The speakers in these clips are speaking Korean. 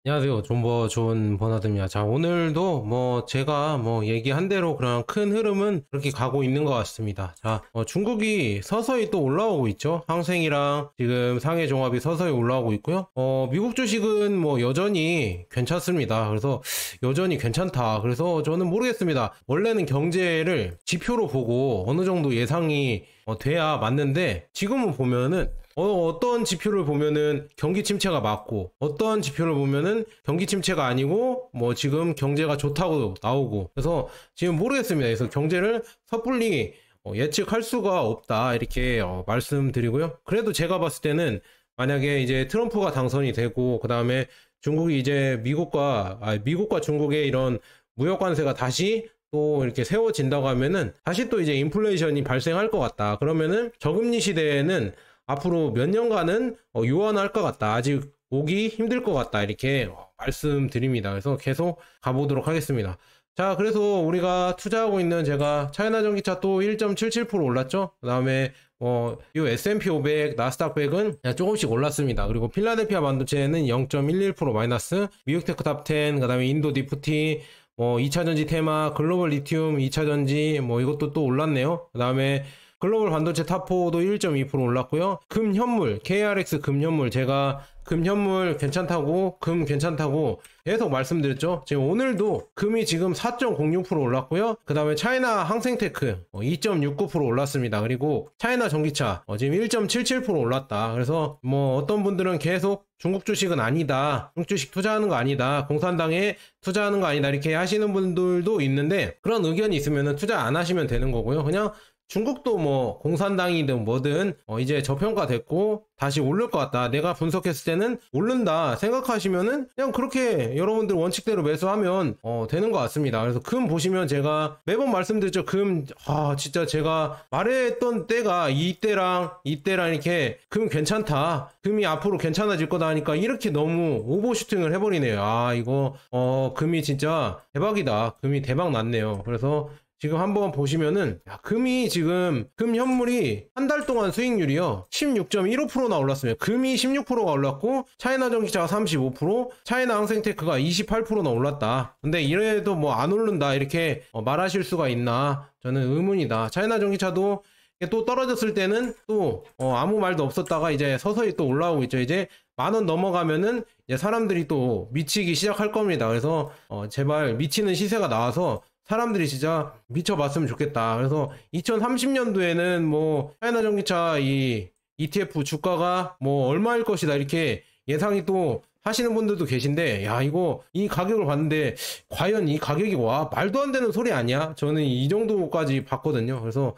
안녕하세요. 존버 좋은 버나드입니다. 자, 오늘도 제가 얘기한 대로 그냥 큰 흐름은 그렇게 가고 있는 것 같습니다. 자, 중국이 서서히 또 올라오고 있죠. 항생이랑 지금 상해 종합이 서서히 올라오고 있고요. 미국 주식은 여전히 괜찮습니다. 그래서 여전히 괜찮다. 그래서 저는 모르겠습니다. 원래는 경제를 지표로 보고 어느 정도 예상이 돼야 맞는데 지금은 보면은 어떤 지표를 보면은 경기 침체가 맞고 어떤 지표를 보면은 경기 침체가 아니고 지금 경제가 좋다고 나오고 그래서 지금 모르겠습니다. 그래서 경제를 섣불리 예측할 수가 없다 이렇게 말씀드리고요. 그래도 제가 봤을 때는 만약에 이제 트럼프가 당선이 되고 그 다음에 중국이 이제 미국과 중국의 이런 무역 관세가 다시 또 이렇게 세워진다고 하면은 다시 또 이제 인플레이션이 발생할 것 같다. 그러면은 저금리 시대에는 앞으로 몇 년간은 요원할 것 같다. 아직 오기 힘들 것 같다. 이렇게 말씀드립니다. 그래서 계속 가보도록 하겠습니다. 자, 그래서 우리가 투자하고 있는 제가 차이나 전기차 또 1.77% 올랐죠. 그 다음에 이 S&P 500, 나스닥 100은 그냥 조금씩 올랐습니다. 그리고 필라델피아 반도체는 0.11% 마이너스, 미국테크 탑10, 그 다음에 인도 니프티, 2차전지 테마, 글로벌 리튬 2차전지, 이것도 또 올랐네요. 그 다음에 글로벌 반도체 탑4도 1.2% 올랐고요. 금현물, KRX 금현물, 제가 금현물 괜찮다고, 금 괜찮다고 계속 말씀드렸죠. 지금 오늘도 금이 지금 4.06% 올랐고요. 그 다음에 차이나 항생테크 2.69% 올랐습니다. 그리고 차이나 전기차 지금 1.77% 올랐다. 그래서 어떤 분들은 계속 중국 주식은 아니다. 중국 주식 투자하는 거 아니다. 공산당에 투자하는 거 아니다. 이렇게 하시는 분들도 있는데 그런 의견이 있으면 투자 안 하시면 되는 거고요. 그냥 중국도 공산당이든 뭐든 이제 저평가됐고 다시 오를 것 같다. 내가 분석했을 때는 오른다 생각하시면은 그냥 그렇게 여러분들 원칙대로 매수하면 되는 것 같습니다. 그래서 금 보시면 제가 매번 말씀드렸죠. 금 진짜 제가 말했던 때가 이때랑 이렇게 금 괜찮다. 금이 앞으로 괜찮아질 거다 하니까 이렇게 너무 오버슈팅을 해버리네요. 이거 금이 진짜 대박이다. 금이 대박 났네요. 그래서 지금 한번 보시면은 금이 지금 금 현물이 한 달 동안 수익률이요 16.15%나 올랐습니다. 금이 16%가 올랐고 차이나 전기차가 35%, 차이나 항생테크가 28%나 올랐다. 근데 이래도 안 오른다 이렇게 말하실 수가 있나 저는 의문이다. 차이나 전기차도 또 떨어졌을 때는 또 아무 말도 없었다가 이제 서서히 또 올라오고 있죠. 이제 10,000원 넘어가면은 이제 사람들이 또 미치기 시작할 겁니다. 그래서 제발 미치는 시세가 나와서 사람들이 진짜 미쳐봤으면 좋겠다. 그래서 2030년도에는 차이나 전기차 이 ETF 주가가 얼마일 것이다 이렇게 예상이 또 하시는 분들도 계신데 이거 이 가격을 봤는데 과연 이 가격이 말도 안 되는 소리 아니야? 저는 이 정도까지 봤거든요. 그래서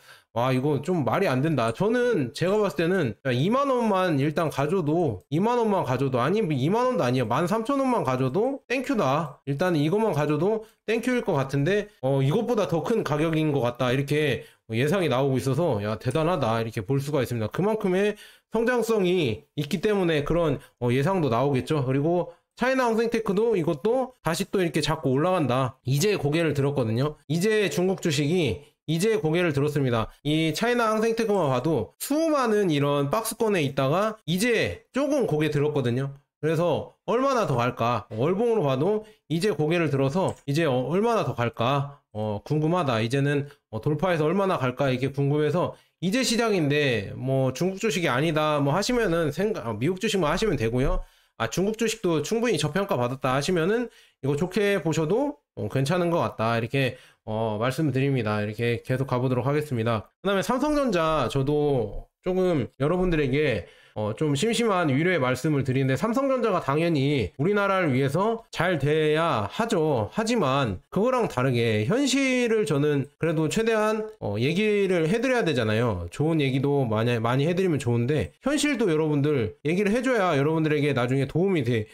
이거 좀 말이 안 된다. 저는 제가 봤을 때는 2만 원만 일단 가져도 2만 원만 가져도 아니 2만 원도 아니에요. 13,000원만 가져도 땡큐다. 일단 이것만 가져도 땡큐일 것 같은데 이것보다 더 큰 가격인 것 같다. 이렇게 예상이 나오고 있어서 대단하다. 이렇게 볼 수가 있습니다. 그만큼의 성장성이 있기 때문에 그런 예상도 나오겠죠. 그리고 차이나 항생테크도 이것도 다시 또 이렇게 자꾸 올라간다. 이제 고개를 들었거든요. 이제 중국 주식이 이제 고개를 들었습니다. 이 차이나 항생테크만 봐도 수많은 이런 박스권에 있다가 이제 조금 고개 들었거든요. 그래서 얼마나 더 갈까? 월봉으로 봐도 이제 고개를 들어서 이제 얼마나 더 갈까? 궁금하다. 이제는 돌파해서 얼마나 갈까? 이게 궁금해서 이제 시장인데 중국 주식이 아니다 하시면은 미국 주식만 하시면 되고요. 중국 주식도 충분히 저평가 받았다 하시면은 이거 좋게 보셔도 괜찮은 것 같다 이렇게 말씀드립니다. 이렇게 계속 가보도록 하겠습니다. 그 다음에 삼성전자 저도 조금 여러분들에게 좀 심심한 위로의 말씀을 드리는데 삼성전자가 당연히 우리나라를 위해서 잘 돼야 하죠. 하지만 그거랑 다르게 현실을 저는 그래도 최대한 얘기를 해드려야 되잖아요. 좋은 얘기도 많이 해드리면 좋은데 현실도 여러분들 얘기를 해줘야 여러분들에게 나중에 도움이 될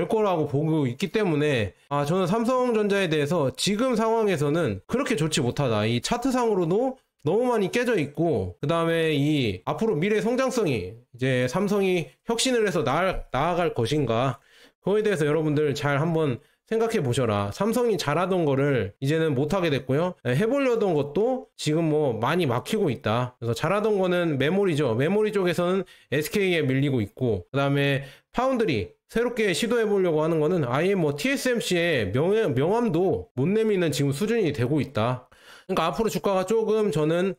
거라고 보고 있기 때문에 저는 삼성전자에 대해서 지금 상황에서는 그렇게 좋지 못하다. 이 차트상으로도 너무 많이 깨져 있고 그 다음에 이 앞으로 미래 성장성이 이제 삼성이 혁신을 해서 나아갈 것인가 그거에 대해서 여러분들 잘 한번 생각해 보셔라. 삼성이 잘하던 거를 이제는 못하게 됐고요. 해보려던 것도 지금 많이 막히고 있다. 그래서 잘하던 거는 메모리죠. 메모리 쪽에서는 SK에 밀리고 있고 그 다음에 파운드리 새롭게 시도해 보려고 하는 거는 아예 뭐 TSMC의 명함도 못 내미는 지금 수준이 되고 있다. 그러니까 앞으로 주가가 조금 저는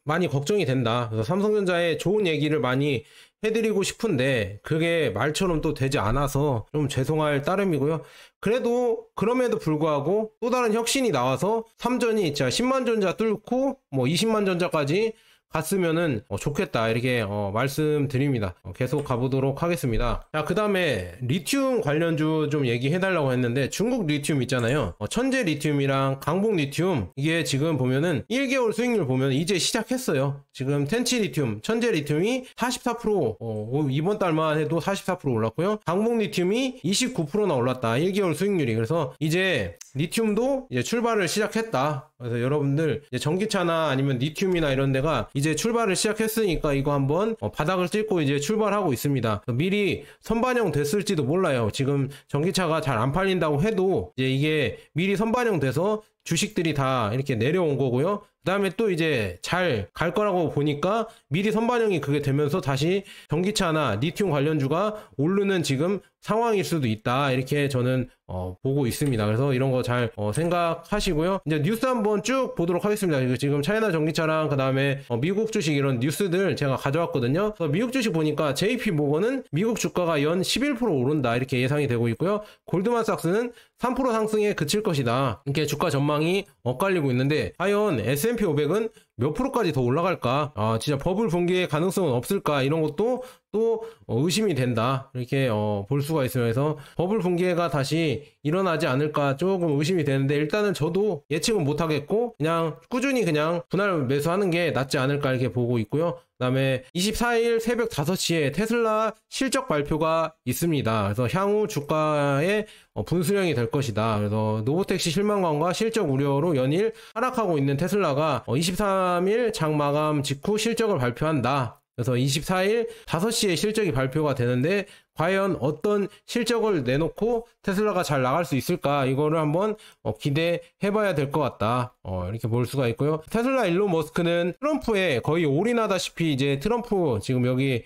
많이 걱정이 된다. 그래서 삼성전자의 좋은 얘기를 많이 해드리고 싶은데 그게 말처럼 또 되지 않아서 좀 죄송할 따름이고요. 그럼에도 불구하고 또 다른 혁신이 나와서 삼전이 진짜 10만 전자 뚫고 뭐 20만 전자까지 갔으면은 좋겠다 이렇게 말씀드립니다. 계속 가보도록 하겠습니다. 자, 그 다음에 리튬 관련주 좀 얘기해달라고 했는데 중국 리튬 있잖아요. 천재 리튬이랑 강북 리튬 이게 지금 보면은 1개월 수익률 보면 이제 시작했어요. 지금 텐치 리튬, 천재 리튬이 44% 이번 달만 해도 44% 올랐고요. 강북 리튬이 29%나 올랐다. 1개월 수익률이. 그래서 이제 리튬도 이제 출발을 시작했다. 그래서 여러분들 이제 전기차나 아니면 리튬이나 이런 데가 이제 출발을 시작했으니까 이거 한번 바닥을 찍고 이제 출발하고 있습니다. 미리 선반영 됐을지도 몰라요. 지금 전기차가 잘 안 팔린다고 해도 이제 이게 미리 선반영 돼서 주식들이 다 이렇게 내려온 거고요. 그 다음에 또 이제 잘 갈 거라고 보니까 미리 선반영이 그게 되면서 다시 전기차나 리튬 관련주가 오르는 지금 상황일 수도 있다. 이렇게 저는 보고 있습니다. 그래서 이런 거 잘 생각하시고요. 이제 뉴스 한번 쭉 보도록 하겠습니다. 지금 차이나 전기차랑 그 다음에 미국 주식 이런 뉴스들 제가 가져왔거든요. 그래서 미국 주식 보니까 JP 모건은 미국 주가가 연 11% 오른다 이렇게 예상이 되고 있고요. 골드만삭스는 3% 상승에 그칠 것이다. 이렇게 주가 전망이 엇갈리고 있는데 과연 S&P 500은 몇 프로까지 더 올라갈까? 진짜 버블 붕괴의 가능성은 없을까? 이런 것도 또 의심이 된다. 이렇게 볼 수가 있어요. 그래서 버블 붕괴가 다시 일어나지 않을까 조금 의심이 되는데 일단은 저도 예측은 못하겠고 그냥 꾸준히 그냥 분할 매수하는 게 낫지 않을까 이렇게 보고 있고요. 그 다음에 24일 새벽 5시에 테슬라 실적 발표가 있습니다. 그래서 향후 주가의 분수령이 될 것이다. 그래서 노보택시 실망감과 실적 우려로 연일 하락하고 있는 테슬라가 23일 장 마감 직후 실적을 발표한다. 그래서 24일 5시에 실적이 발표가 되는데 과연 어떤 실적을 내놓고 테슬라가 잘 나갈 수 있을까 이거를 한번 기대해 봐야 될 것 같다. 이렇게 볼 수가 있고요. 테슬라 일론 머스크는 트럼프에 거의 올인하다시피 이제 트럼프 지금 여기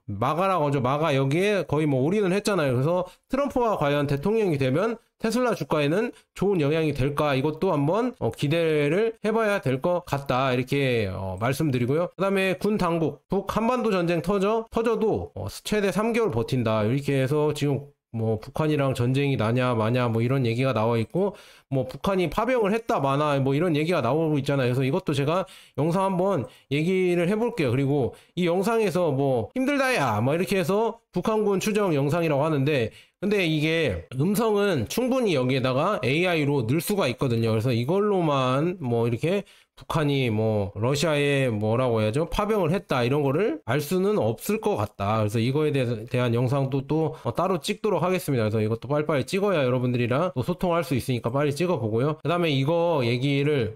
마가라고 하죠. 마가 여기에 거의 뭐 올인을 했잖아요. 그래서 트럼프가 과연 대통령이 되면 테슬라 주가에는 좋은 영향이 될까 이것도 한번 기대를 해봐야 될 것 같다 이렇게 말씀드리고요. 그 다음에 군 당국 북 한반도 전쟁 터져도 최대 3개월 버틴다 이렇게 해서 지금 뭐 북한이랑 전쟁이 나냐 마냐 뭐 이런 얘기가 나와 있고 뭐 북한이 파병을 했다 마나 뭐 이런 얘기가 나오고 있잖아요. 그래서 이것도 제가 영상 한번 얘기를 해볼게요. 그리고 이 영상에서 뭐 힘들다야 뭐 이렇게 해서 북한군 추정 영상이라고 하는데 근데 이게 음성은 충분히 여기에다가 AI로 넣을 수가 있거든요. 그래서 이걸로만 뭐 이렇게 북한이 뭐 러시아에 뭐라고 해야죠? 파병을 했다 이런 거를 알 수는 없을 것 같다. 그래서 이거에 대한 영상도 또 따로 찍도록 하겠습니다. 그래서 이것도 빨리빨리 찍어야 여러분들이랑 또 소통할 수 있으니까 빨리 찍어보고요. 그 다음에 이거 얘기를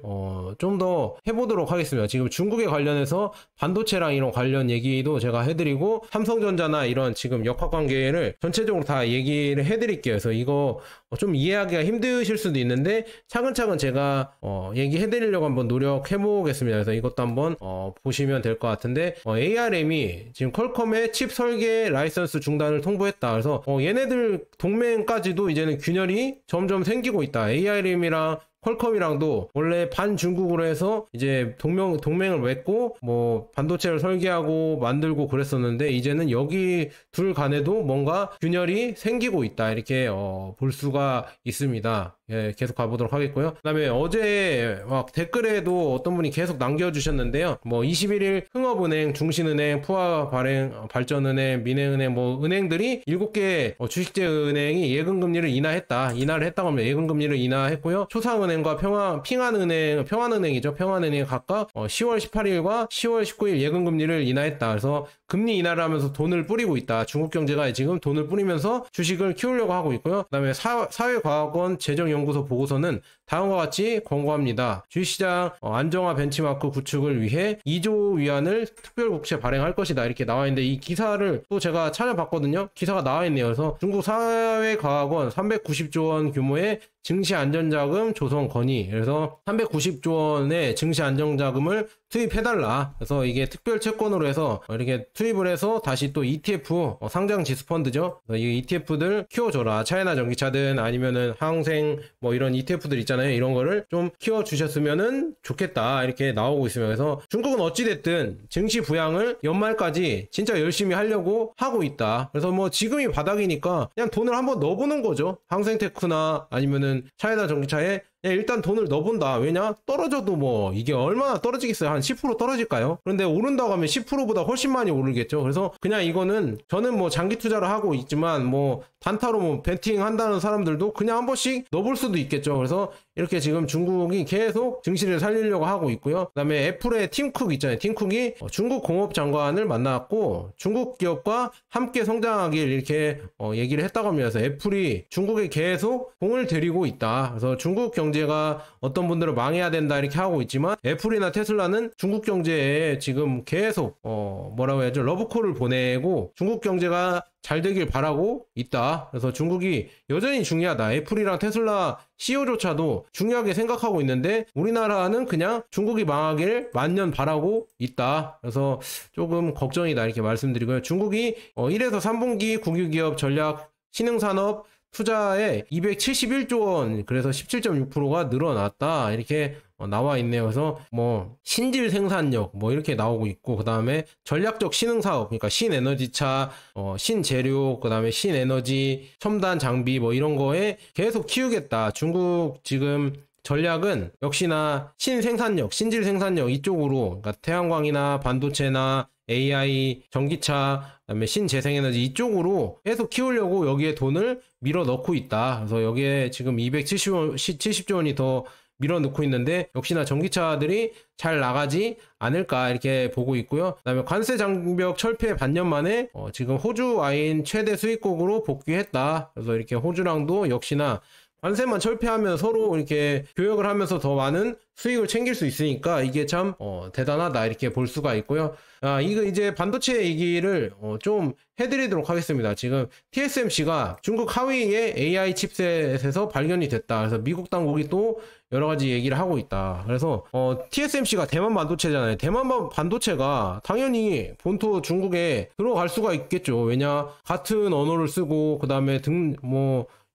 좀 더 해보도록 하겠습니다. 지금 중국에 관련해서 반도체랑 이런 관련 얘기도 제가 해드리고 삼성전자나 이런 지금 역학관계를 전체적으로 다 얘기를 해드릴게요. 그래서 이거 좀 이해하기가 힘드실 수도 있는데 차근차근 제가 얘기해드리려고 한번 노력해보겠습니다. 그래서 이것도 한번 보시면 될 것 같은데 ARM이 지금 퀄컴의 칩 설계 라이선스 중단을 통보했다. 그래서 얘네들 동맹까지도 이제는 균열이 점점 생기고 있다. ARM이랑 퀄컴이랑도 원래 반중국으로 해서 이제 동맹을 맺고 뭐 반도체를 설계하고 만들고 그랬었는데 이제는 여기 둘 간에도 뭔가 균열이 생기고 있다 이렇게 볼 수가 있습니다. 예, 계속 가보도록 하겠고요. 그 다음에 어제 막 댓글에도 어떤 분이 계속 남겨주셨는데요. 뭐 21일 흥업은행, 중신은행, 푸아발전은행, 민해은행 뭐 은행들이 7개 주식제은행이 예금금리를 인하를 했다고 합니다. 예금금리를 인하했고요. 초상은행과 평안은행이죠. 평안은행이 각각 10월 18일과 10월 19일 예금금리를 인하했다. 그래서 금리 인하를 하면서 돈을 뿌리고 있다. 중국 경제가 지금 돈을 뿌리면서 주식을 키우려고 하고 있고요. 그 다음에 사회과학원 재정연구소 보고서는 다음과 같이 권고합니다. 주식시장 안정화 벤치마크 구축을 위해 2조 위안을 특별국채 발행할 것이다. 이렇게 나와 있는데 이 기사를 또 제가 찾아봤거든요. 기사가 나와 있네요. 그래서 중국 사회과학원 390조 원 규모의 증시 안전자금 조성 구성 건의. 그래서 390조 원의 증시 안정자금을 투입해달라. 그래서 이게 특별 채권으로 해서 이렇게 투입을 해서 다시 또 ETF, 상장 지수 펀드죠. 이 ETF들 키워줘라. 차이나 전기차든 아니면은 항생 뭐 이런 ETF들 있잖아요. 이런 거를 좀 키워주셨으면은 좋겠다. 이렇게 나오고 있습니다. 그래서 중국은 어찌됐든 증시 부양을 연말까지 진짜 열심히 하려고 하고 있다. 그래서 뭐 지금이 바닥이니까 그냥 돈을 한번 넣어보는 거죠. 항생테크나 아니면은 차이나 전기차에 일단 돈을 넣어본다. 왜냐? 떨어져도 뭐 이게 얼마나 떨어지겠어요? 한 10% 떨어질까요? 그런데 오른다고 하면 10%보다 훨씬 많이 오르겠죠. 그래서 그냥 이거는 저는 뭐 장기 투자를 하고 있지만 뭐 단타로 뭐 베팅 한다는 사람들도 그냥 한 번씩 넣어볼 수도 있겠죠. 그래서 이렇게 지금 중국이 계속 증시를 살리려고 하고 있고요. 그 다음에 애플의 팀쿡 있잖아요. 팀쿡이 중국 공업 장관을 만나갖고 중국 기업과 함께 성장하길 이렇게 얘기를 했다고 합니다. 그래서 애플이 중국에 계속 공을 들이고 있다. 그래서 중국 경제가 어떤 분들은 망해야 된다 이렇게 하고 있지만 애플이나 테슬라는 중국 경제에 지금 계속 뭐라고 해야죠? 러브콜을 보내고 중국 경제가 잘 되길 바라고 있다. 그래서 중국이 여전히 중요하다. 애플이랑 테슬라 CEO조차도 중요하게 생각하고 있는데 우리나라는 그냥 중국이 망하길 만년 바라고 있다. 그래서 조금 걱정이다 이렇게 말씀드리고요. 중국이 1에서 3분기 국유기업 전략 신흥산업 투자에 271조 원, 그래서 17.6%가 늘어났다. 이렇게 나와 있네요. 그래서 뭐 신질 생산력 뭐 이렇게 나오고 있고, 그 다음에 전략적 신흥 사업, 그러니까 신에너지차, 신재료, 그 다음에 신에너지, 첨단 장비 뭐 이런 거에 계속 키우겠다. 중국 지금 전략은 역시나 신생산력, 신질 생산력 이쪽으로, 그러니까 태양광이나 반도체나 AI, 전기차, 그다음에 신재생에너지 이쪽으로 계속 키우려고 여기에 돈을 밀어 넣고 있다. 그래서 여기에 지금 270조 원이 더 밀어 넣고 있는데 역시나 전기차들이 잘 나가지 않을까 이렇게 보고 있고요. 그다음에 관세 장벽 철폐 반년 만에 지금 호주 와인 최대 수입국으로 복귀했다. 그래서 이렇게 호주랑도 역시나 관세만 철폐하면 서로 이렇게 교역을 하면서 더 많은 수익을 챙길 수 있으니까 이게 참 대단하다 이렇게 볼 수가 있고요. 이거 이제 반도체 얘기를 좀 해드리도록 하겠습니다. 지금 TSMC가 중국 하웨이의 AI 칩셋에서 발견이 됐다. 그래서 미국 당국이 또 여러 가지 얘기를 하고 있다. 그래서 TSMC가 대만 반도체잖아요. 대만 반도체가 당연히 본토 중국에 들어갈 수가 있겠죠. 왜냐, 같은 언어를 쓰고 그 다음에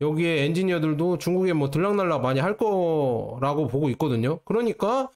여기에 엔지니어들도 중국에 뭐 들락날락 많이 할 거라고 보고 있거든요. 그러니까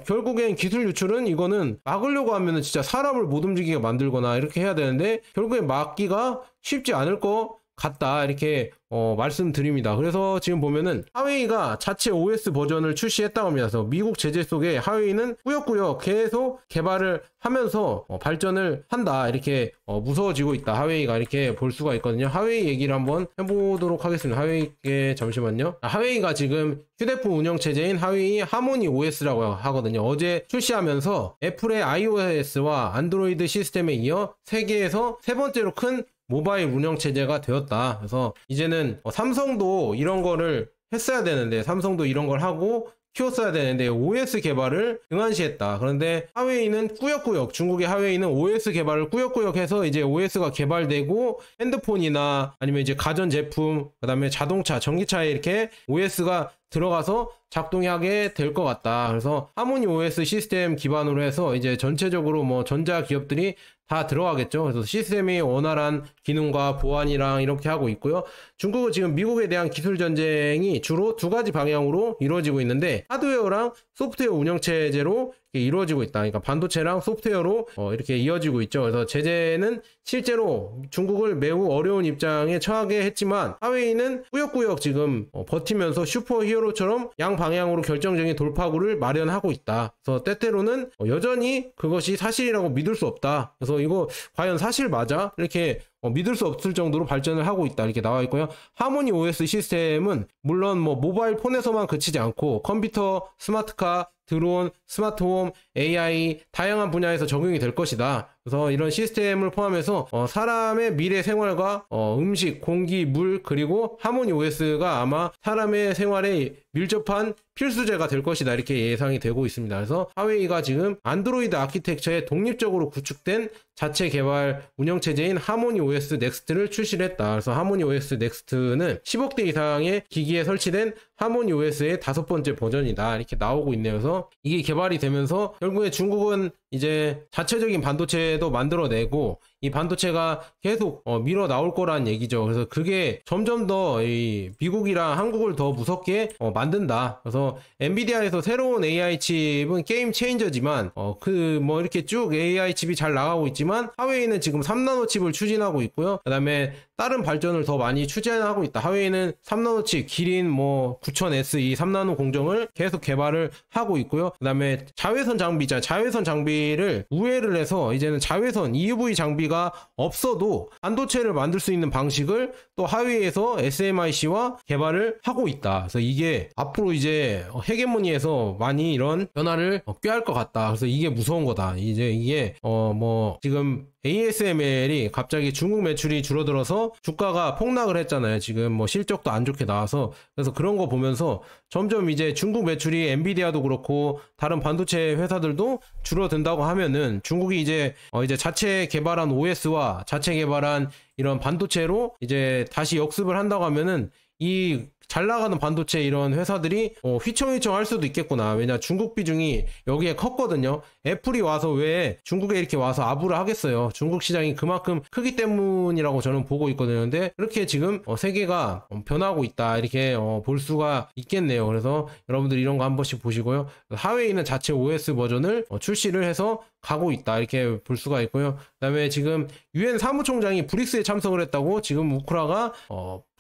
결국엔 기술 유출은 이거는 막으려고 하면은 진짜 사람을 못 움직이게 만들거나 이렇게 해야 되는데 결국엔 막기가 쉽지 않을 거 같다 이렇게 말씀드립니다. 그래서 지금 보면은 하웨이가 자체 OS 버전을 출시했다고 합니다. 그래서 미국 제재 속에 하웨이는 꾸역꾸역 계속 개발을 하면서 발전을 한다 이렇게 무서워지고 있다. 하웨이가 이렇게 볼 수가 있거든요. 하웨이 얘기를 한번 해보도록 하겠습니다. 하웨이에 잠시만요. 하웨이가 지금 휴대폰 운영체제인 하웨이 하모니 OS라고 하거든요. 어제 출시하면서 애플의 iOS와 안드로이드 시스템에 이어 세계에서 세 번째로 큰 모바일 운영체제가 되었다. 그래서 이제는 삼성도 이런 거를 했어야 되는데, 삼성도 이런 걸 하고 키웠어야 되는데 OS 개발을 등한시했다. 그런데 하웨이는 꾸역꾸역, 중국의 하웨이는 OS 개발을 꾸역꾸역 해서 이제 OS가 개발되고 핸드폰이나 아니면 이제 가전제품, 그 다음에 자동차, 전기차에 이렇게 OS가 들어가서 작동하게 될 것 같다. 그래서 하모니 OS 시스템 기반으로 해서 이제 전체적으로 뭐 전자 기업들이 다 들어가겠죠. 그래서 시스템이 원활한 기능과 보안이랑 이렇게 하고 있고요. 중국은 지금 미국에 대한 기술 전쟁이 주로 두 가지 방향으로 이루어지고 있는데 하드웨어랑 소프트웨어 운영체제로 이루어지고 있다. 그러니까 반도체랑 소프트웨어로 이렇게 이어지고 있죠. 그래서 제재는 실제로 중국을 매우 어려운 입장에 처하게 했지만 하웨이는 꾸역꾸역 지금 버티면서 슈퍼 히어로처럼 양 방향으로 결정적인 돌파구를 마련하고 있다. 그래서 때때로는 여전히 그것이 사실이라고 믿을 수 없다. 그래서 이거 과연 사실 맞아? 이렇게 믿을 수 없을 정도로 발전을 하고 있다 이렇게 나와 있고요. 하모니 OS 시스템은 물론 뭐 모바일 폰에서만 그치지 않고 컴퓨터, 스마트카, 드론, 스마트홈, AI 다양한 분야에서 적용이 될 것이다. 그래서 이런 시스템을 포함해서 사람의 미래 생활과 음식, 공기, 물 그리고 하모니 OS가 아마 사람의 생활에 밀접한 필수제가 될 것이다 이렇게 예상이 되고 있습니다. 그래서 하웨이가 지금 안드로이드 아키텍처에 독립적으로 구축된 자체 개발 운영체제인 하모니 OS 넥스트를 출시를 했다. 그래서 하모니 OS 넥스트는 10억 대 이상의 기기에 설치된 하모니 OS의 5번째 버전이다 이렇게 나오고 있네요. 그래서 이게 개발이 되면서 결국에 중국은 이제 자체적인 반도체도 만들어내고 이 반도체가 계속 밀어 나올 거란 얘기죠. 그래서 그게 점점 더 이 미국이랑 한국을 더 무섭게 만든다. 그래서 엔비디아에서 새로운 AI 칩은 게임 체인저지만 그 뭐 이렇게 쭉 AI 칩이 잘 나가고 있지만 하웨이는 지금 3나노 칩을 추진하고 있고요. 그다음에 다른 발전을 더 많이 추진하고 있다. 하웨이는 3나노 칩 기린 뭐 9000S 이 3나노 공정을 계속 개발을 하고 있고요. 그다음에 자외선 장비 있잖아요. 자외선 장비를 우회를 해서 이제는 자외선 EUV 장비가 없어도 반도체를 만들 수 있는 방식을 또 하웨이에서 SMIC와 개발을 하고 있다. 그래서 이게 앞으로 이제 헤게모니에서 많이 이런 변화를 꾀할 것 같다. 그래서 이게 무서운 거다. 이제 이게 뭐 지금 ASML이 갑자기 중국 매출이 줄어들어서 주가가 폭락을 했잖아요. 지금 뭐 실적도 안 좋게 나와서. 그래서 그런 거 보면서 점점 이제 중국 매출이 엔비디아도 그렇고 다른 반도체 회사들도 줄어든다고 하면은 중국이 이제 자체 개발한 OS와 자체 개발한 이런 반도체로 이제 다시 역습을 한다고 하면은 이 잘 나가는 반도체 이런 회사들이 휘청휘청 할 수도 있겠구나. 왜냐 중국 비중이 여기에 컸거든요. 애플이 와서 왜 중국에 이렇게 와서 아부를 하겠어요. 중국 시장이 그만큼 크기 때문이라고 저는 보고 있거든요. 근데 이렇게 지금 세계가 변하고 있다 이렇게 볼 수가 있겠네요. 그래서 여러분들 이런 거 한 번씩 보시고요. 하웨이는 자체 OS 버전을 출시를 해서 가고 있다 이렇게 볼 수가 있고요. 그다음에 지금 UN 사무총장이 브릭스에 참석을 했다고 지금 우크라가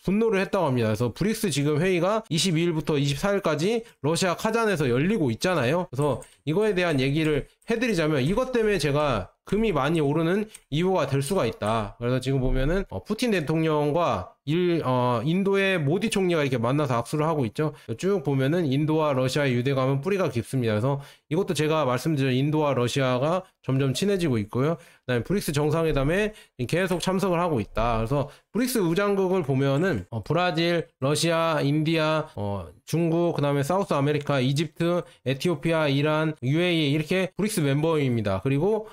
분노를 했다고 합니다. 그래서 브릭스 지금 회의가 22일부터 24일까지 러시아 카잔에서 열리고 있잖아요. 그래서 이거에 대한 얘기를 해드리자면 이것 때문에 제가 금이 많이 오르는 이유가 될 수가 있다. 그래서 지금 보면은 푸틴 대통령과 인도의 모디 총리가 이렇게 만나서 악수를 하고 있죠. 쭉 보면은 인도와 러시아의 유대감은 뿌리가 깊습니다. 그래서 이것도 제가 말씀드린 인도와 러시아가 점점 친해지고 있고요. 그다음에 브릭스 정상회담에 계속 참석을 하고 있다. 그래서 브릭스 우장국을 보면은 브라질, 러시아, 인디아, 중국, 그다음에 사우스 아메리카, 이집트, 에티오피아, 이란, UAE 이렇게 브릭스 멤버입니다. 그리고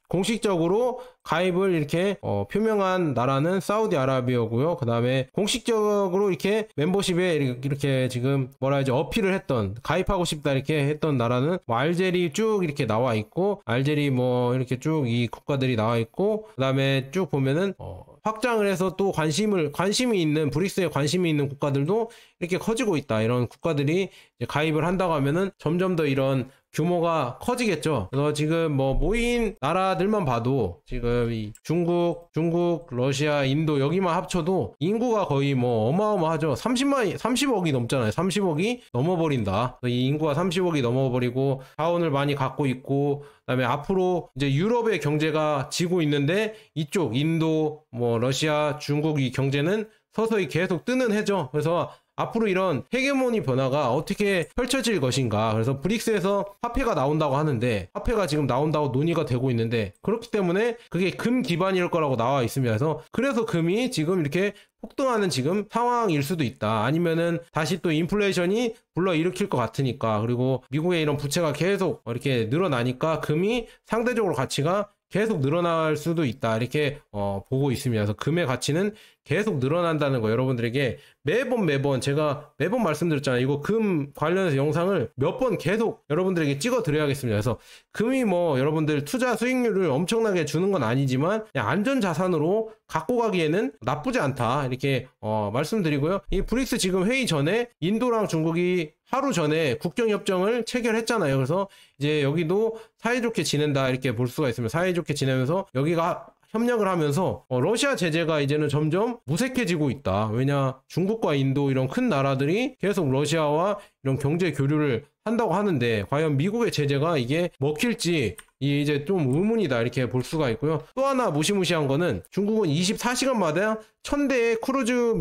공식적으로 가입을 이렇게 표명한 나라는 사우디아라비아고요. 그 다음에 공식적으로 이렇게 멤버십에 이렇게 지금 뭐라 하죠 어필을 했던 가입하고 싶다 이렇게 했던 나라는 뭐 알제리 쭉 이렇게 나와 있고 알제리 뭐 이렇게 쭉 이 국가들이 나와 있고 그 다음에 쭉 보면은 확장을 해서 또 관심이 있는 브릭스에 관심이 있는 국가들도 이렇게 커지고 있다. 이런 국가들이 이제 가입을 한다고 하면은 점점 더 이런 규모가 커지겠죠. 그래서 지금 뭐 모인 나라들만 봐도 지금 이 중국, 러시아, 인도 여기만 합쳐도 인구가 거의 뭐 어마어마하죠. 30억이 넘잖아요. 30억이 넘어버린다. 이 인구가 30억이 넘어버리고 자원을 많이 갖고 있고 그다음에 앞으로 이제 유럽의 경제가 지고 있는데 이쪽 인도, 뭐 러시아, 중국 이 경제는 서서히 계속 뜨는 해죠. 그래서 앞으로 이런 헤게모니 변화가 어떻게 펼쳐질 것인가. 그래서 브릭스에서 화폐가 나온다고 하는데 화폐가 지금 나온다고 논의가 되고 있는데 그렇기 때문에 그게 금 기반일 거라고 나와 있습니다. 그래서 금이 지금 이렇게 폭등하는 지금 상황일 수도 있다. 아니면은 다시 또 인플레이션이 불러일으킬 것 같으니까. 그리고 미국의 이런 부채가 계속 이렇게 늘어나니까 금이 상대적으로 가치가 계속 늘어날 수도 있다 이렇게 보고 있습니다. 그래서 금의 가치는 계속 늘어난다는 거 여러분들에게 매번 제가 매번 말씀드렸잖아요. 이거 금 관련해서 영상을 몇 번 계속 여러분들에게 찍어 드려야겠습니다. 그래서 금이 뭐 여러분들 투자 수익률을 엄청나게 주는 건 아니지만 그냥 안전 자산으로 갖고 가기에는 나쁘지 않다 이렇게 말씀드리고요. 이 브릭스 지금 회의 전에 인도랑 중국이 하루 전에 국경협정을 체결했잖아요. 그래서 이제 여기도 사이좋게 지낸다 이렇게 볼 수가 있습니다. 사이좋게 지내면서 여기가 협력을 하면서 러시아 제재가 이제는 점점 무색해지고 있다. 왜냐 중국과 인도 이런 큰 나라들이 계속 러시아와 이런 경제 교류를 한다고 하는데 과연 미국의 제재가 이게 먹힐지 이제 좀 의문이다 이렇게 볼 수가 있고요. 또 하나 무시무시한 거는 중국은 24시간마다 1000대의 크루즈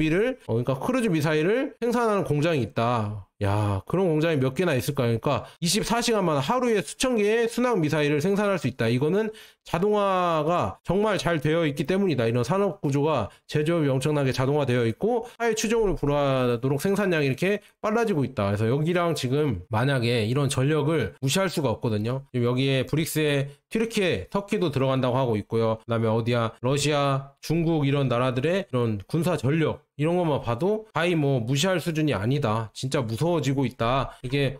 그러니까 크루즈 미사일을 생산하는 공장이 있다. 야, 그런 공장이 몇 개나 있을까? 그러니까 24시간만 하루에 수천 개의 순항 미사일을 생산할 수 있다. 이거는 자동화가 정말 잘 되어 있기 때문이다. 이런 산업 구조가 제조업이 엄청나게 자동화되어 있고 하위 추종을 불허하도록 생산량이 이렇게 빨라지고 있다. 그래서 여기랑 지금 만약에 이런 전력을 무시할 수가 없거든요. 지금 여기에 브릭스에 튀르키예, 터키도 들어간다고 하고 있고요. 그다음에 어디야? 러시아, 중국 이런 나라들의 이런 군사 전력 이런 것만 봐도 거의 뭐 무시할 수준이 아니다. 진짜 무서워지고 있다. 이게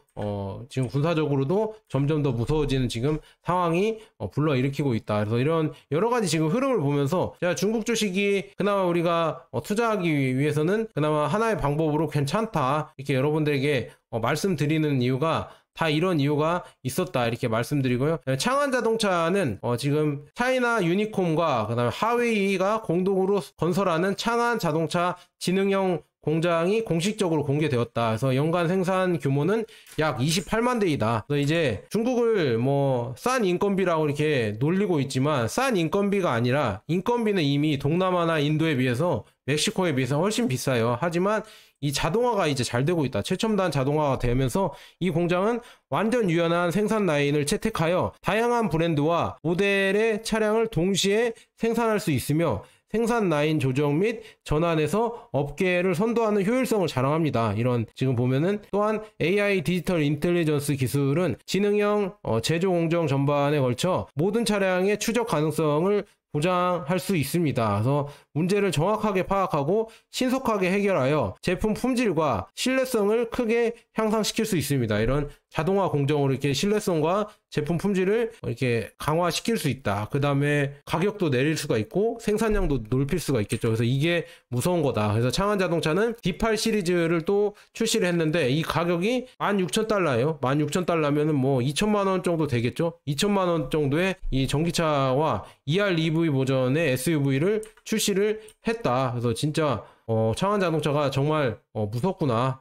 지금 군사적으로도 점점 더 무서워지는 지금 상황이 불러일으키고 있다. 그래서 이런 여러 가지 지금 흐름을 보면서 제가 중국 주식이 그나마 우리가 투자하기 위해서는 그나마 하나의 방법으로 괜찮다. 이렇게 여러분들에게 말씀드리는 이유가 다 이런 이유가 있었다 이렇게 말씀드리고요. 창안자동차는 지금 차이나 유니콤과 그다음에 하웨이가 공동으로 건설하는 창안자동차 지능형 공장이 공식적으로 공개되었다. 그래서 연간 생산 규모는 약 28만 대이다. 그래서 이제 중국을 뭐 싼 인건비라고 이렇게 놀리고 있지만 싼 인건비가 아니라 인건비는 이미 동남아나 인도에 비해서 멕시코에 비해서 훨씬 비싸요. 하지만 이 자동화가 이제 잘 되고 있다. 최첨단 자동화가 되면서 이 공장은 완전 유연한 생산 라인을 채택하여 다양한 브랜드와 모델의 차량을 동시에 생산할 수 있으며 생산 라인 조정 및 전환에서 업계를 선도하는 효율성을 자랑합니다. 이런 지금 보면은 또한 AI 디지털 인텔리전스 기술은 지능형 제조 공정 전반에 걸쳐 모든 차량의 추적 가능성을 보장할 수 있습니다. 그래서 문제를 정확하게 파악하고 신속하게 해결하여 제품 품질과 신뢰성을 크게 향상시킬 수 있습니다. 이런 자동화 공정으로 이렇게 신뢰성과 제품 품질을 이렇게 강화시킬 수 있다. 그 다음에 가격도 내릴 수가 있고 생산량도 높일 수가 있겠죠. 그래서 이게 무서운 거다. 그래서 창안자동차는 D8 시리즈를 또 출시를 했는데 이 가격이 16,000달러예요. 16,000달러면은 뭐 2천만 원 정도 되겠죠. 2천만 원 정도의 이 전기차와 ER EV 버전의 SUV를 출시를 했다. 그래서 진짜 창안자동차가 정말 무섭구나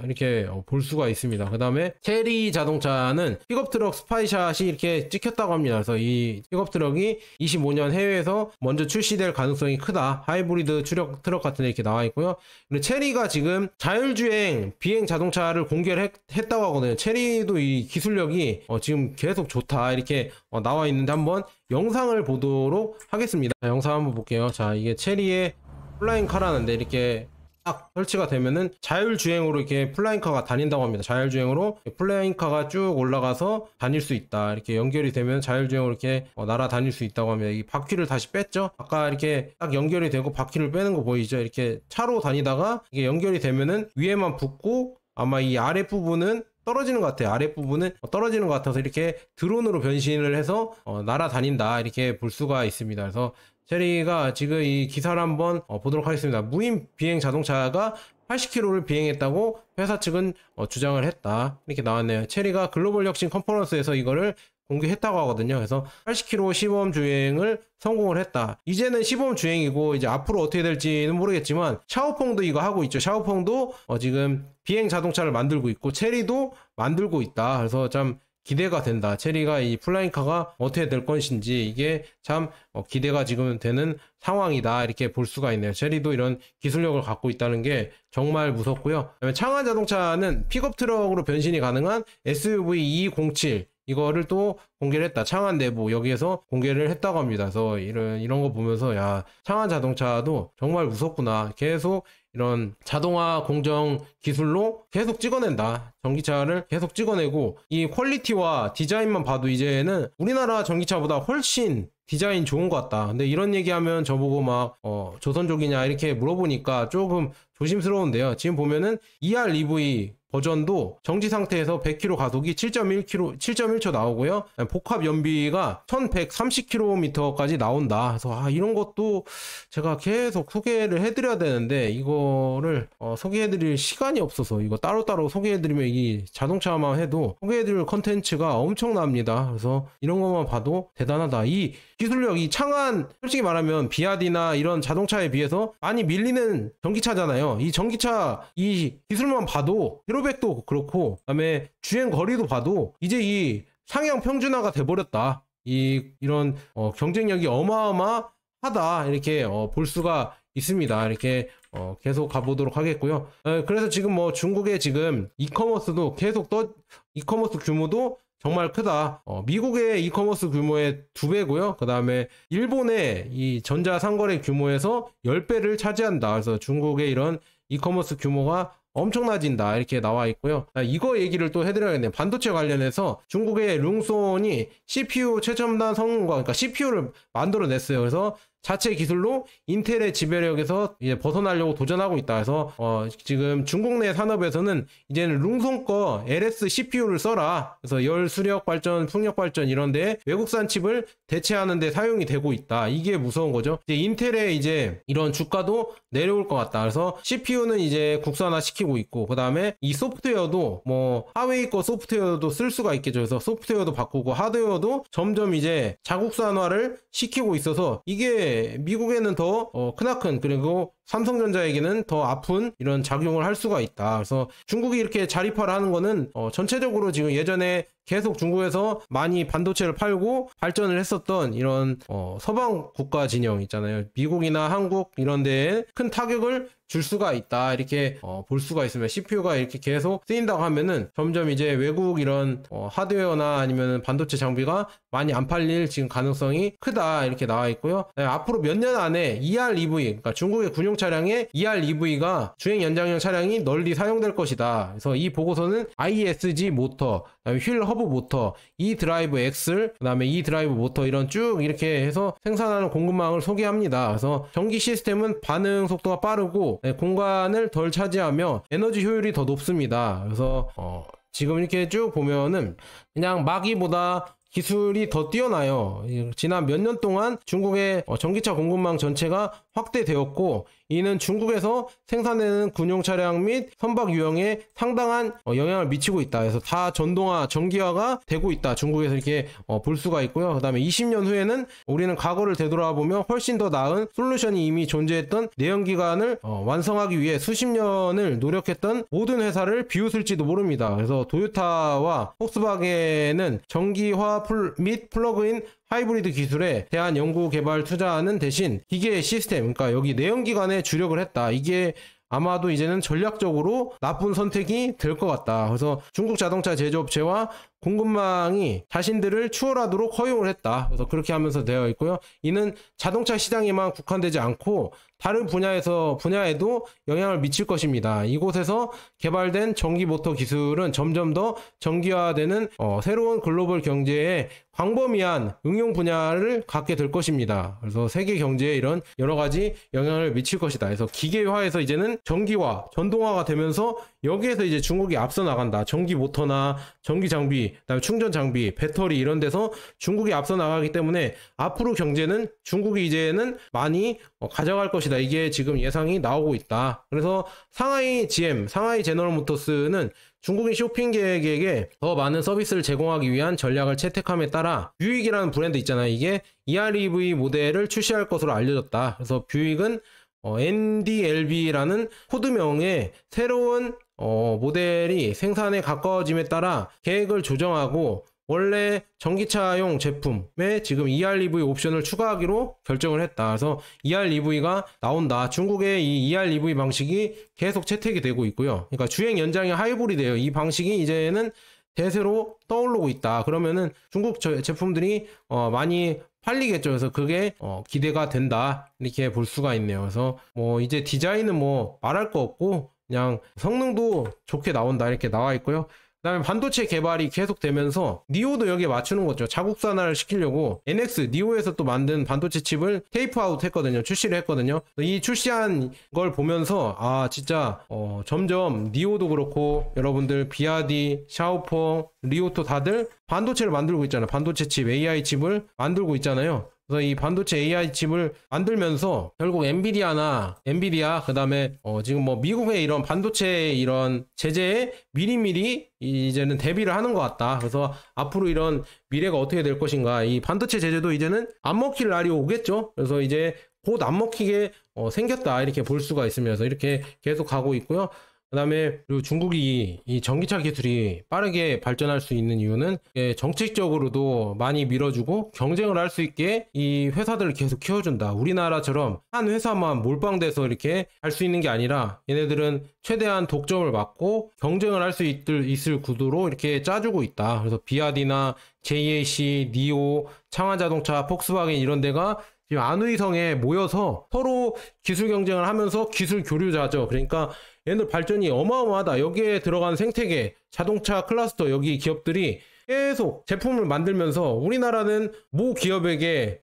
이렇게 볼 수가 있습니다. 그 다음에 체리 자동차는 픽업트럭 스파이샷이 이렇게 찍혔다고 합니다. 그래서 이 픽업트럭이 25년 해외에서 먼저 출시될 가능성이 크다. 하이브리드 추력 트럭 같은 데 이렇게 나와 있고요. 그리고 체리가 지금 자율주행 비행 자동차를 공개를 했다고 하거든요. 체리도 이 기술력이 지금 계속 좋다 이렇게 나와 있는데 한번 영상을 보도록 하겠습니다. 자, 영상 한번 볼게요. 자, 이게 체리의 플라잉카라는데 이렇게 딱 설치가 되면은 자율주행으로 이렇게 플라잉카가 다닌다고 합니다. 자율주행으로 플라잉카가 쭉 올라가서 다닐 수 있다. 이렇게 연결이 되면 자율주행으로 이렇게 날아다닐 수 있다고 합니다. 이 바퀴를 다시 뺐죠. 아까 이렇게 딱 연결이 되고 바퀴를 빼는 거 보이죠? 이렇게 차로 다니다가 이게 연결이 되면은 위에만 붙고 아마 이 아랫부분은 떨어지는 것 같아요. 아랫부분은 떨어지는 것 같아서 이렇게 드론으로 변신을 해서 날아다닌다 이렇게 볼 수가 있습니다. 그래서 체리가 지금 이 기사를 한번 보도록 하겠습니다. 무인 비행 자동차가 80km를 비행했다고 회사 측은 주장을 했다. 이렇게 나왔네요. 체리가 글로벌 혁신 컨퍼런스에서 이거를 공개했다고 하거든요. 그래서 80km 시범 주행을 성공을 했다. 이제는 시범 주행이고 이제 앞으로 어떻게 될지는 모르겠지만 샤오펑도 이거 하고 있죠. 샤오펑도 지금 비행 자동차를 만들고 있고 체리도 만들고 있다. 그래서 참 기대가 된다. 체리가 이 플라잉카가 어떻게 될 것인지 이게 참 기대가 지금 되는 상황이다. 이렇게 볼 수가 있네요. 체리도 이런 기술력을 갖고 있다는 게 정말 무섭고요. 그다음에 창안자동차는 픽업 트럭으로 변신이 가능한 SUV 207 이거를 또 공개를 했다. 창안 내부 여기에서 공개를 했다고 합니다. 그래서 이런 거 보면서 야, 창안자동차도 정말 무섭구나. 계속 이런 자동화 공정 기술로 계속 찍어낸다. 전기차를 계속 찍어내고 이 퀄리티와 디자인만 봐도 이제는 우리나라 전기차보다 훨씬 디자인 좋은 것 같다. 근데 이런 얘기하면 저보고 막 조선족이냐 이렇게 물어보니까 조금 조심스러운데요. 지금 보면은 ER EV 버전도 정지 상태에서 100km 가속이 7.1초 나오고요. 복합 연비가 1130km까지 나온다. 그래서 이런 것도 제가 계속 소개를 해드려야 되는데 이거를 소개해드릴 시간이 없어서 이거 따로따로 소개해드리면 이 자동차만 해도 소개해드릴 컨텐츠가 엄청납니다. 그래서 이런 것만 봐도 대단하다. 이 기술력, 이 창안 솔직히 말하면 비아디나 이런 자동차에 비해서 많이 밀리는 전기차잖아요. 이 전기차 이 기술만 봐도 제로백도 그렇고 그다음에 주행 거리도 봐도 이제 이 상향 평준화가 돼버렸다. 이런 경쟁력이 어마어마하다 이렇게 볼 수가 있습니다. 이렇게 계속 가보도록 하겠고요. 그래서 지금 뭐 중국의 지금 이커머스도 계속 이커머스 규모도 정말 크다. 미국의 이커머스 규모의 2배고요. 그 다음에 일본의 이 전자상거래 규모에서 10배를 차지한다. 그래서 중국의 이런 이커머스 규모가 엄청나진다 이렇게 나와 있고요. 이거 얘기를 또 해드려야겠네요. 반도체 관련해서 중국의 룽손이 CPU 최첨단 성능과 그러니까 CPU를 만들어냈어요. 그래서 자체 기술로 인텔의 지배력에서 이제 벗어나려고 도전하고 있다. 그래서 지금 중국 내 산업에서는 이제는 룽손 거 LS CPU를 써라. 그래서 열 수력 발전, 풍력 발전 이런 데 외국산 칩을 대체하는 데 사용이 되고 있다. 이게 무서운 거죠. 이제 인텔의 이제 이런 주가도 내려올 것 같다. 그래서 CPU는 이제 국산화 시키고 있고, 그 다음에 이 소프트웨어도 뭐 하웨이 거 소프트웨어도 쓸 수가 있겠죠. 그래서 소프트웨어도 바꾸고 하드웨어도 점점 이제 자국산화를 시키고 있어서 이게 미국에는 더 크나큰, 그리고 삼성전자에게는 더 아픈 이런 작용을 할 수가 있다. 그래서 중국이 이렇게 자립화를 하는 거는 전체적으로 지금 예전에 계속 중국에서 많이 반도체를 팔고 발전을 했었던 이런 서방 국가 진영 있잖아요. 미국이나 한국 이런 데에 큰 타격을 줄 수가 있다. 이렇게 볼 수가 있으면 CPU가 이렇게 계속 쓰인다고 하면은 점점 이제 외국 이런 하드웨어나 아니면 반도체 장비가 많이 안 팔릴 지금 가능성이 크다. 이렇게 나와 있고요. 앞으로 몇 년 안에 ER-EV, 그러니까 중국의 군용 차량에 ER-EV가 주행 연장형 차량이 널리 사용될 것이다. 그래서 이 보고서는 ISG 모터, 휠 허브 모터, E 드라이브 엑셀, 그 다음에 E 드라이브 모터 이런 쭉 이렇게 해서 생산하는 공급망을 소개합니다. 그래서 전기 시스템은 반응 속도가 빠르고 공간을 덜 차지하며 에너지 효율이 더 높습니다. 그래서 지금 이렇게 쭉 보면은 그냥 마기보다 기술이 더 뛰어나요. 지난 몇 년 동안 중국의 전기차 공급망 전체가 확대되었고, 이는 중국에서 생산되는 군용 차량 및 선박 유형에 상당한 영향을 미치고 있다. 그래서 다 전동화, 전기화가 되고 있다. 중국에서 이렇게 볼 수가 있고요. 그 다음에 20년 후에는 우리는 과거를 되돌아보며 훨씬 더 나은 솔루션이 이미 존재했던 내연기관을 완성하기 위해 수십 년을 노력했던 모든 회사를 비웃을지도 모릅니다. 그래서 도요타와 폭스바겐은 전기화 및 플러그인 하이브리드 기술에 대한 연구 개발 투자하는 대신 기계 시스템, 그러니까 여기 내연기관에 주력을 했다. 이게 아마도 이제는 전략적으로 나쁜 선택이 될 것 같다. 그래서 중국 자동차 제조업체와 공급망이 자신들을 추월하도록 허용을 했다. 그래서 그렇게 하면서 되어 있고요. 이는 자동차 시장에만 국한되지 않고 다른 분야에도 영향을 미칠 것입니다. 이곳에서 개발된 전기 모터 기술은 점점 더 전기화되는 새로운 글로벌 경제에 광범위한 응용 분야를 갖게 될 것입니다. 그래서 세계 경제에 이런 여러 가지 영향을 미칠 것이다. 그래서 기계화에서 이제는 전기화, 전동화가 되면서 여기에서 이제 중국이 앞서 나간다. 전기 모터나 전기 장비, 그다음에 충전 장비, 배터리 이런 데서 중국이 앞서 나가기 때문에 앞으로 경제는 중국이 이제는 많이 가져갈 것이다. 이게 지금 예상이 나오고 있다. 그래서 상하이 GM, 상하이 제너럴 모터스는 중국인 쇼핑객에게 더 많은 서비스를 제공하기 위한 전략을 채택함에 따라 뷰익이라는 브랜드 있잖아요. 이게 ER-EV 모델을 출시할 것으로 알려졌다. 그래서 뷰익은 NDLB라는 코드명의 새로운 모델이 생산에 가까워짐에 따라 계획을 조정하고 원래 전기차용 제품에 지금 ER-EV 옵션을 추가하기로 결정을 했다. 그래서 ER-EV가 나온다. 중국의 이 ER-EV 방식이 계속 채택이 되고 있고요. 그러니까 주행 연장의 하이브리드예요. 이 방식이 이제는 대세로 떠오르고 있다. 그러면은 중국 제품들이 많이 팔리겠죠. 그래서 그게 기대가 된다. 이렇게 볼 수가 있네요. 그래서 뭐 이제 디자인은 뭐 말할 거 없고 그냥 성능도 좋게 나온다. 이렇게 나와 있고요. 그 다음에 반도체 개발이 계속되면서 니오도 여기에 맞추는 거죠. 자국산화를 시키려고 NX, 니오에서 또 만든 반도체 칩을 테이프 아웃 했거든요. 출시를 했거든요. 이 출시한 걸 보면서 진짜 점점 니오도 그렇고 여러분들 비아디, 샤오펑, 리오토 다들 반도체를 만들고 있잖아요. 반도체 칩, AI 칩을 만들고 있잖아요. 그래서 이 반도체 AI 칩을 만들면서 결국 엔비디아 그 다음에 지금 뭐 미국의 이런 반도체 이런 제재에 미리미리 이제는 대비를 하는 것 같다. 그래서 앞으로 이런 미래가 어떻게 될 것인가. 이 반도체 제재도 이제는 안 먹힐 날이 오겠죠. 그래서 이제 곧 안 먹히게 생겼다. 이렇게 볼 수가 있으면서 이렇게 계속 가고 있고요. 그다음에 그리고 중국이 이 전기차 기술이 빠르게 발전할 수 있는 이유는 정책적으로도 많이 밀어주고 경쟁을 할 수 있게 이 회사들을 계속 키워준다. 우리나라처럼 한 회사만 몰빵돼서 이렇게 할 수 있는 게 아니라 얘네들은 최대한 독점을 막고 경쟁을 할 수 있을 구도로 이렇게 짜주고 있다. 그래서 비아디나 JAC, 니오, 창안자동차, 폭스바겐 이런 데가 지금 안의성에 모여서 서로 기술 경쟁을 하면서 기술 교류자죠. 그러니까 얘네들 발전이 어마어마하다. 여기에 들어간 생태계, 자동차 클러스터 여기 기업들이 계속 제품을 만들면서 우리나라는 모 기업의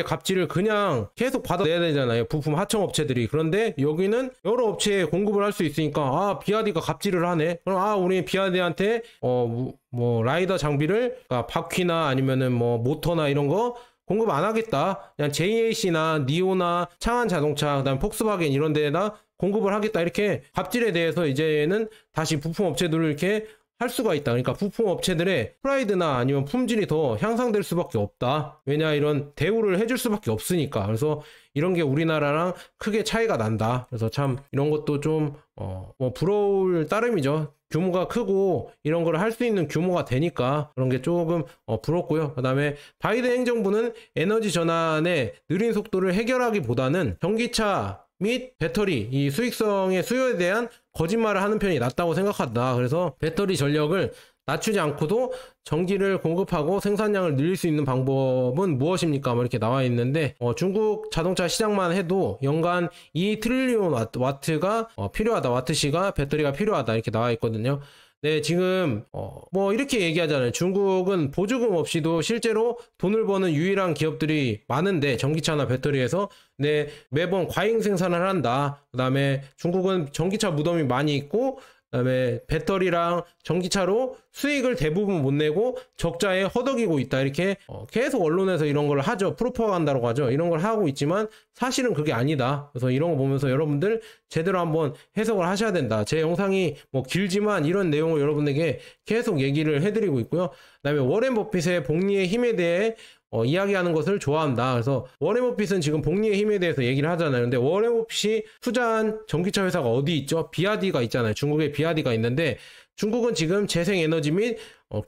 갑질을 그냥 계속 받아내야 되잖아요. 부품 하청업체들이. 그런데 여기는 여러 업체에 공급을 할 수 있으니까 비아디가 갑질을 하네. 그럼 우리 비아디한테 뭐 라이더 장비를 그러니까 바퀴나 아니면은 뭐 모터나 이런 거 공급 안 하겠다. 그냥 JAC나 니오나 창안자동차 그다음에 폭스바겐 이런 데에다 공급을 하겠다. 이렇게 갑질에 대해서 이제는 다시 부품 업체들을 이렇게 할 수가 있다. 그러니까 부품 업체들의 프라이드나 아니면 품질이 더 향상될 수밖에 없다. 왜냐 이런 대우를 해줄 수밖에 없으니까. 그래서 이런 게 우리나라랑 크게 차이가 난다. 그래서 참 이런 것도 좀 뭐 부러울 따름이죠. 규모가 크고 이런 걸 할 수 있는 규모가 되니까 그런 게 조금 부럽고요. 그 다음에 바이든 행정부는 에너지 전환의 느린 속도를 해결하기보다는 전기차 및 배터리 이 수익성의 수요에 대한 거짓말을 하는 편이 낫다고 생각한다. 그래서 배터리 전력을 낮추지 않고도 전기를 공급하고 생산량을 늘릴 수 있는 방법은 무엇입니까? 뭐 이렇게 나와 있는데 중국 자동차 시장만 해도 연간 2트릴리온 와트가 필요하다. 와트시가 배터리가 필요하다. 이렇게 나와 있거든요. 네, 지금 뭐 이렇게 얘기하잖아요. 중국은 보조금 없이도 실제로 돈을 버는 유일한 기업들이 많은데 전기차나 배터리에서 네, 매번 과잉 생산을 한다. 그다음에 중국은 전기차 무덤이 많이 있고 그다음에 배터리랑 전기차로 수익을 대부분 못 내고 적자에 허덕이고 있다. 이렇게 계속 언론에서 이런 걸 하죠. 프로파간다라고 하죠. 이런 걸 하고 있지만 사실은 그게 아니다. 그래서 이런 거 보면서 여러분들 제대로 한번 해석을 하셔야 된다. 제 영상이 뭐 길지만 이런 내용을 여러분에게 계속 얘기를 해드리고 있고요. 그다음에 워렌 버핏의 복리의 힘에 대해 이야기하는 것을 좋아한다. 그래서 워렌 버핏은 지금 복리의 힘에 대해서 얘기를 하잖아요. 근데 워렌 버핏이 투자한 전기차 회사가 어디 있죠? 비아디가 있잖아요. 중국에 비아디가 있는데 중국은 지금 재생에너지 및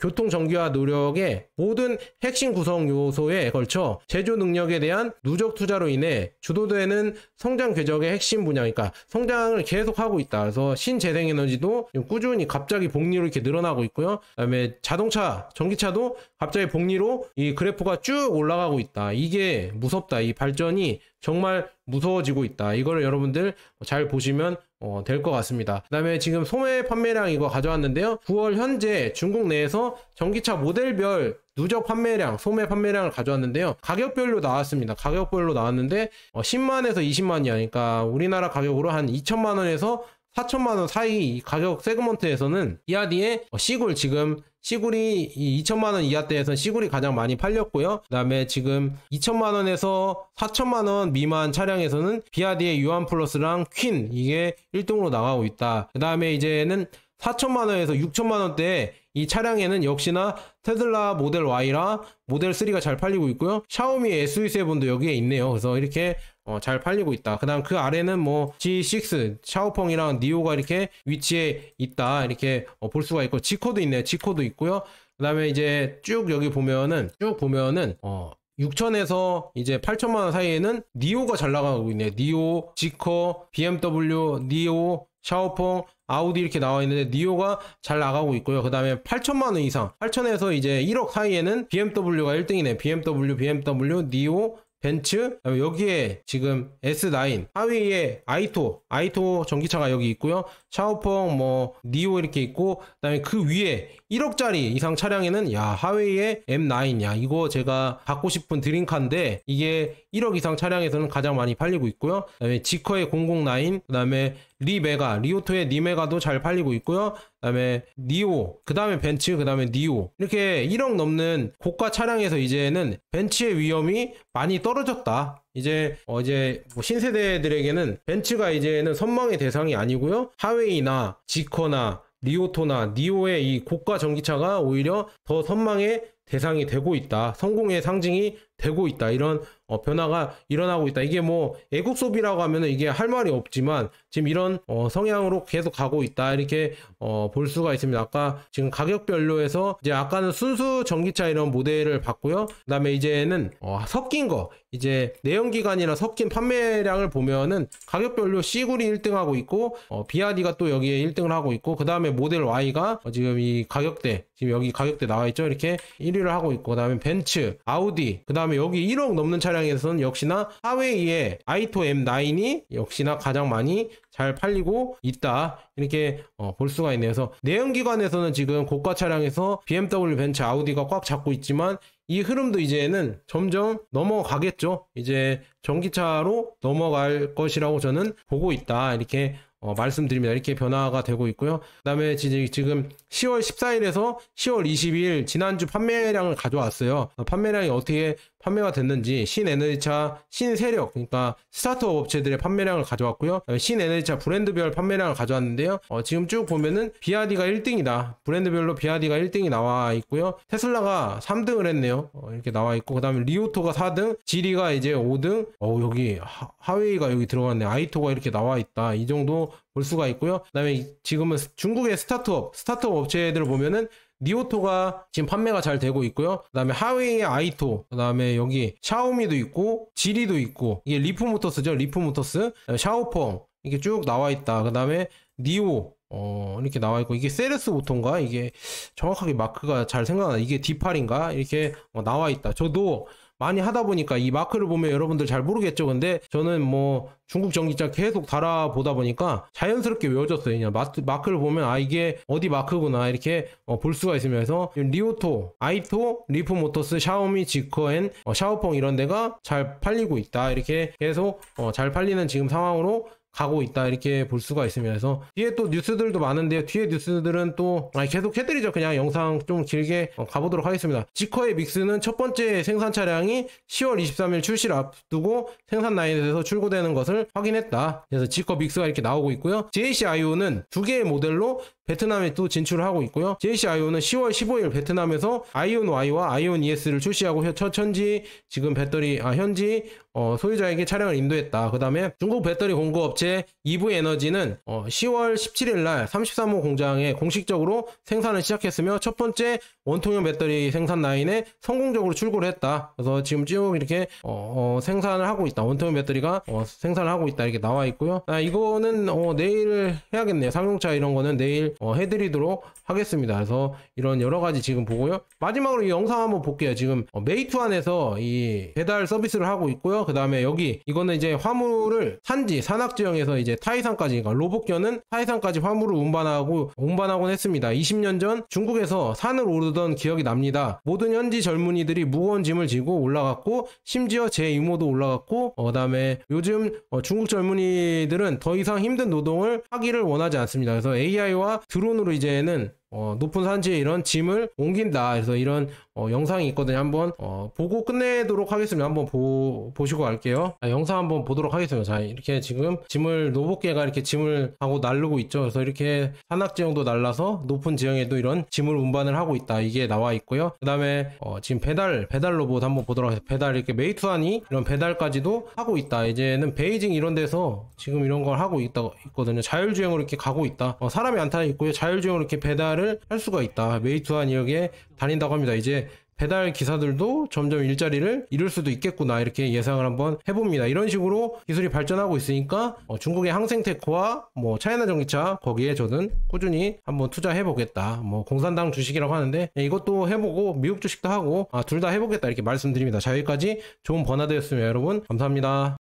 교통 정기화 노력의 모든 핵심 구성 요소에 걸쳐 제조 능력에 대한 누적 투자로 인해 주도되는 성장 궤적의 핵심 분야니까 성장을 계속하고 있다. 그래서 신재생에너지도 꾸준히 갑자기 복리로 이렇게 늘어나고 있고요. 그다음에 자동차, 전기차도 갑자기 복리로 이 그래프가 쭉 올라가고 있다. 이게 무섭다. 이 발전이 정말 무서워지고 있다. 이거를 여러분들 잘 보시면 될 것 같습니다. 그 다음에 지금 소매 판매량 이거 가져왔는데요. 9월 현재 중국 내에서 전기차 모델별 누적 판매량, 소매 판매량을 가져왔는데요. 가격별로 나왔습니다. 가격별로 나왔는데 10만에서 20만이야. 그러니까 우리나라 가격으로 한 2천만 원에서 4천만 원 사이 가격 세그먼트에서는 비아디의 시굴 지금 시굴이 2천만 원 이하대에서는 시굴이 가장 많이 팔렸고요. 그 다음에 지금 2천만 원에서 4천만 원 미만 차량에서는 비아디의 유한 플러스랑 퀸 이게 1등으로 나가고 있다. 그 다음에 이제는 4천만 원에서 6천만 원대에 이 차량에는 역시나 테슬라 모델 Y랑 모델 3가 잘 팔리고 있고요. 샤오미 SE7도 여기에 있네요. 그래서 이렇게 잘 팔리고 있다. 그 다음 그 아래는 뭐 G6, 샤오펑이랑 니오가 이렇게 위치해 있다. 이렇게 볼 수가 있고 지코도 있네요. 지코도 있고요. 그 다음에 이제 쭉 여기 보면은 6천에서 이제 8천만 원 사이에는 니오가 잘 나가고 있네요. 니오, 지코, BMW, 니오, 샤오펑, 아우디 이렇게 나와 있는데 니오가 잘 나가고 있고요. 그 다음에 8천만 원 이상 8천에서 이제 1억 사이에는 BMW가 1등이네. BMW, 니오, 벤츠, 여기에 지금 S9 하위에 아이토 전기차가 여기 있고요. 샤오펑 뭐 니오 이렇게 있고 그다음에 그 위에 1억짜리 이상 차량에는 하웨이의 M9 이거 제가 갖고 싶은 드림카인데 이게 1억 이상 차량에서는 가장 많이 팔리고 있고요. 그다음에 지커의 009 그다음에 리오토의 리메가도 잘 팔리고 있고요. 그다음에 니오, 그다음에 벤츠, 그다음에 니오 이렇게 1억 넘는 고가 차량에서 이제는 벤츠의 위험이 많이 떨어졌다. 이제 뭐 신세대들에게는 벤츠가 이제는 선망의 대상이 아니고요. 하웨이나 지커나 리오토나 니오의 이 고가 전기차가 오히려 더 선망의 대상이 되고 있다. 성공의 상징이 되고 있다. 이런 변화가 일어나고 있다. 이게 뭐 애국 소비라고 하면은 이게 할 말이 없지만 지금 이런 성향으로 계속 가고 있다. 이렇게 볼 수가 있습니다. 아까 지금 가격별로에서 이제 아까는 순수 전기차 이런 모델을 봤고요. 그다음에 이제는 섞인 거, 이제 내연기관이나 섞인 판매량을 보면은 가격별로 C굴이 1등하고 있고 비아디가 또 여기에 1등을 하고 있고, 그다음에 모델 Y가 지금 이 가격대, 지금 여기 가격대 나와 있죠. 이렇게 1위를 하고 있고, 그다음에 벤츠, 아우디, 그다음에 여기 1억 넘는 차량에서는 역시나 하웨이의 아이토 M9이 역시나 가장 많이 잘 팔리고 있다. 이렇게 볼 수가 있네요. 그래서 내연기관에서는 지금 고가 차량에서 BMW, 벤츠, 아우디가 꽉 잡고 있지만 이 흐름도 이제는 점점 넘어가겠죠. 이제 전기차로 넘어갈 것이라고 저는 보고 있다. 이렇게 말씀드립니다. 이렇게 변화가 되고 있고요. 그 다음에 지금 10월 14일에서 10월 22일 지난주 판매량을 가져왔어요. 판매량이 어떻게 판매가 됐는지, 신에너지차, 신세력, 그러니까 스타트업 업체들의 판매량을 가져왔고요. 신에너지차 브랜드별 판매량을 가져왔는데요. 지금 쭉 보면은 비아디가 1등이다. 브랜드별로 비아디가 1등이 나와 있고요. 테슬라가 3등을 했네요. 이렇게 나와 있고, 그 다음에 리오토가 4등, 지리가 이제 5등, 여기 하웨이가 여기 들어갔네. 아이토가 이렇게 나와 있다. 이 정도 볼 수가 있고요. 그 다음에 지금은 중국의 스타트업 업체들을 보면은 니오토가 지금 판매가 잘 되고 있고요. 그 다음에 하웨이의 아이토, 그 다음에 여기 샤오미도 있고 지리도 있고, 이게 리프모터스죠. 리프모터스, 샤오펑 이게 쭉 나와 있다. 그 다음에 니오 이렇게 나와 있고, 이게 세레스 오토인가? 이게 정확하게 마크가 잘 생각나. 이게 D8인가? 이렇게 나와 있다. 저도 많이 하다 보니까 이 마크를 보면 여러분들 잘 모르겠죠. 근데 저는 뭐 중국 전기차 계속 달아보다 보니까 자연스럽게 외워졌어요. 그냥 마크를 보면 이게 어디 마크구나 이렇게 볼 수가 있습니다. 그래서 리오토, 아이토, 리프모터스, 샤오미, 지커앤, 샤오펑 이런 데가 잘 팔리고 있다. 이렇게 계속 잘 팔리는 지금 상황으로 가고 있다. 이렇게 볼 수가 있습니다. 그래서 뒤에 또 뉴스들도 많은데요. 뒤에 뉴스들은 또 계속 해드리죠. 그냥 영상 좀 길게 가보도록 하겠습니다. 지커의 믹스는 첫 번째 생산 차량이 10월 23일 출시를 앞두고 생산 라인에서 출고되는 것을 확인했다. 그래서 지커 믹스가 이렇게 나오고 있고요. JC-IO는 두 개의 모델로 베트남에 또 진출을 하고 있고요. JC-IO는 10월 15일 베트남에서 아이온 Y와 아이온 ES를 출시하고 첫 현지 지금 현지 소유자에게 차량을 인도했다. 그 다음에 중국 배터리 공급업체 EV에너지는 10월 17일 날 33호 공장에 공식적으로 생산을 시작했으며 첫 번째 원통형 배터리 생산 라인에 성공적으로 출고를 했다. 그래서 지금 쭉 이렇게 생산을 하고 있다. 원통형 배터리가 생산을 하고 있다. 이렇게 나와 있고요. 이거는 내일 해야겠네요. 상용차 이런 거는 내일 해드리도록 하겠습니다. 그래서 이런 여러 가지 지금 보고요. 마지막으로 이 영상 한번 볼게요. 지금 메이투안에서 이 배달 서비스를 하고 있고요. 그 다음에 여기 이거는 이제 화물을 산지 산악지형에서 이제 타이산까지, 그러니까 로봇견은 타이산까지 화물을 운반하곤 했습니다. 20년 전 중국에서 산을 오르던 기억이 납니다. 모든 현지 젊은이들이 무거운 짐을 지고 올라갔고, 심지어 제 이모도 올라갔고, 그 다음에 요즘 중국 젊은이들은 더 이상 힘든 노동을 하기를 원하지 않습니다. 그래서 AI와 드론으로 이제는 높은 산지에 이런 짐을 옮긴다. 그래서 이런 영상이 있거든요. 한번 보고 끝내도록 하겠습니다. 한번 보시고 갈게요. 영상 한번 보도록 하겠습니다. 자, 이렇게 지금 로봇개가 이렇게 짐을 하고 날르고 있죠. 그래서 이렇게 산악지형도 날라서 높은 지형에도 이런 짐을 운반을 하고 있다. 이게 나와 있고요. 그 다음에 지금 배달 로봇 한번 보도록 하겠습니다. 배달, 이렇게 메이투안이 이런 배달까지도 하고 있다. 이제는 베이징 이런 데서 지금 이런 걸 하고 있거든요. 자율주행으로 이렇게 가고 있다. 사람이 안 타 있고요. 자율주행으로 이렇게 배달을 할 수가 있다. 메이투안 이렇게 다닌다고 합니다. 이제 배달 기사들도 점점 일자리를 잃을 수도 있겠구나, 이렇게 예상을 한번 해봅니다. 이런 식으로 기술이 발전하고 있으니까 중국의 항생테크와 차이나 전기차, 거기에 저는 꾸준히 한번 투자해 보겠다. 공산당 주식이라고 하는데 이것도 해보고 미국 주식도 하고 둘 다 해보겠다, 이렇게 말씀드립니다. 자, 여기까지 좋은 버나드였습니다. 여러분 감사합니다.